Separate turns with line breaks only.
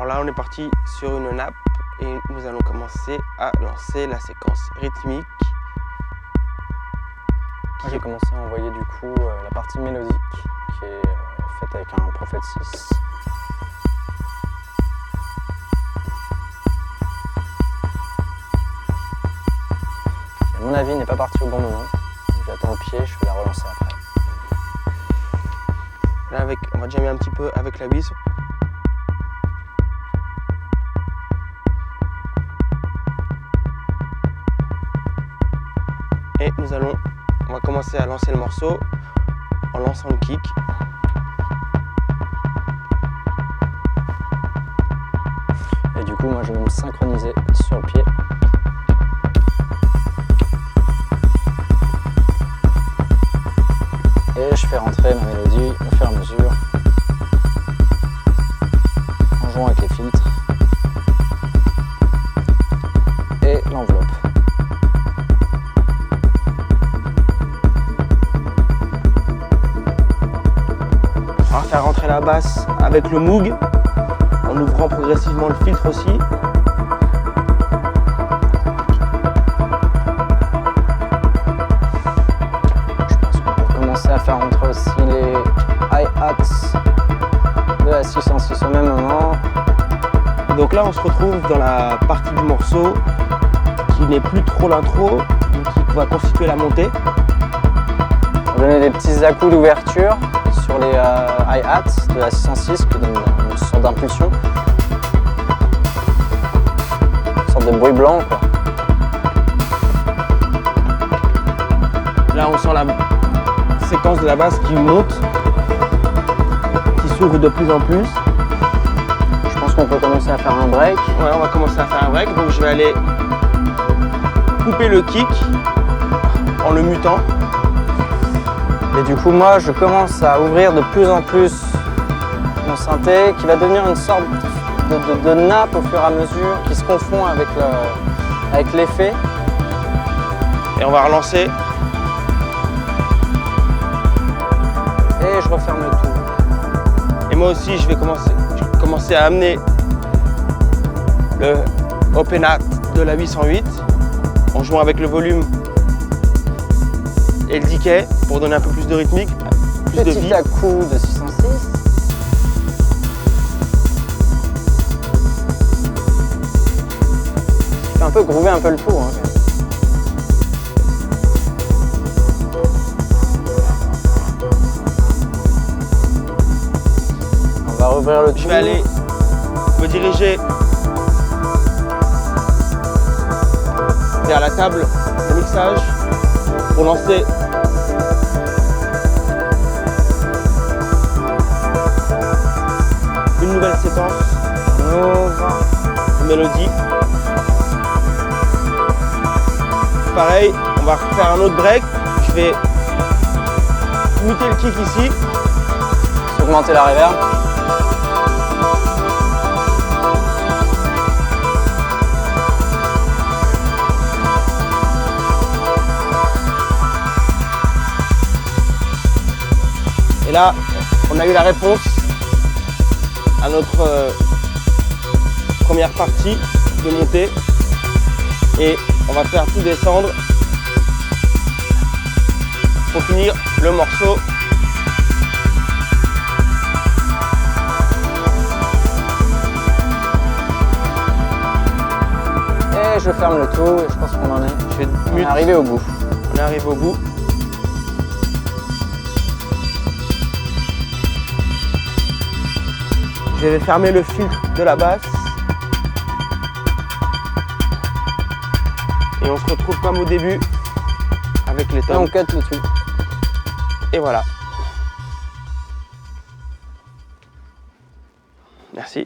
Alors là, on est parti sur une nappe et nous allons commencer à lancer la séquence rythmique.
Moi, j'ai commencé à envoyer du coup la partie mélodique qui est faite avec un Prophet 6. Qui, à mon avis, n'est pas parti au bon moment. J'attends le pied, je vais la relancer après.
Là, on va jammer un petit peu avec la vis. Et on va commencer à lancer le morceau en lançant le kick.
Et du coup, moi, je vais me synchroniser sur le pied. Et je fais rentrer ma mélodie au fur et à mesure, en jouant avec les filtres et l'enveloppe.
On va faire rentrer la basse avec le Moog, en ouvrant progressivement le filtre aussi.
À faire rentrer aussi les hi-hats de la 606 au même moment.
Et donc là, on se retrouve dans la partie du morceau qui n'est plus trop l'intro, mais qui va constituer la montée.
On va donner des petits à-coups d'ouverture sur les hi-hats de la 606 qui donnent une sorte d'impulsion, une sorte de bruit blanc, quoi.
Là, on sent la séquence de la basse qui monte, qui s'ouvre de plus en plus.
Je pense qu'on peut commencer à faire un break.
Ouais, on va commencer à faire un break. Donc je vais aller couper le kick en le mutant.
Et du coup, moi, je commence à ouvrir de plus en plus mon synthé, qui va devenir une sorte de nappe au fur et à mesure, qui se confond avec l'effet.
Et on va relancer.
Et je referme le tout.
Et moi aussi, je vais commencer à amener le open hat de la 808 en jouant avec le volume et le decay pour donner un peu plus de rythmique, plus de vie.
Petit à-coup de 606. Il fait un peu groover un peu le tout. Hein. On va ouvrir le tout.
Je vais aller me diriger vers la table de mixage pour lancer une nouvelle séquence de mélodie. Pareil, on va faire un autre break. Je vais muter le kick ici.
Augmenter la reverb.
Et là, on a eu la réponse à notre première partie de montée. Et on va faire tout descendre pour finir le morceau.
Et je ferme le tout et je pense qu'on en est. On est arrivé au bout.
On est arrivé au bout. Je vais fermer le filtre de la basse. Et on se retrouve comme au début avec les
Et
tomes.
on cut le tout.
Et voilà. Merci.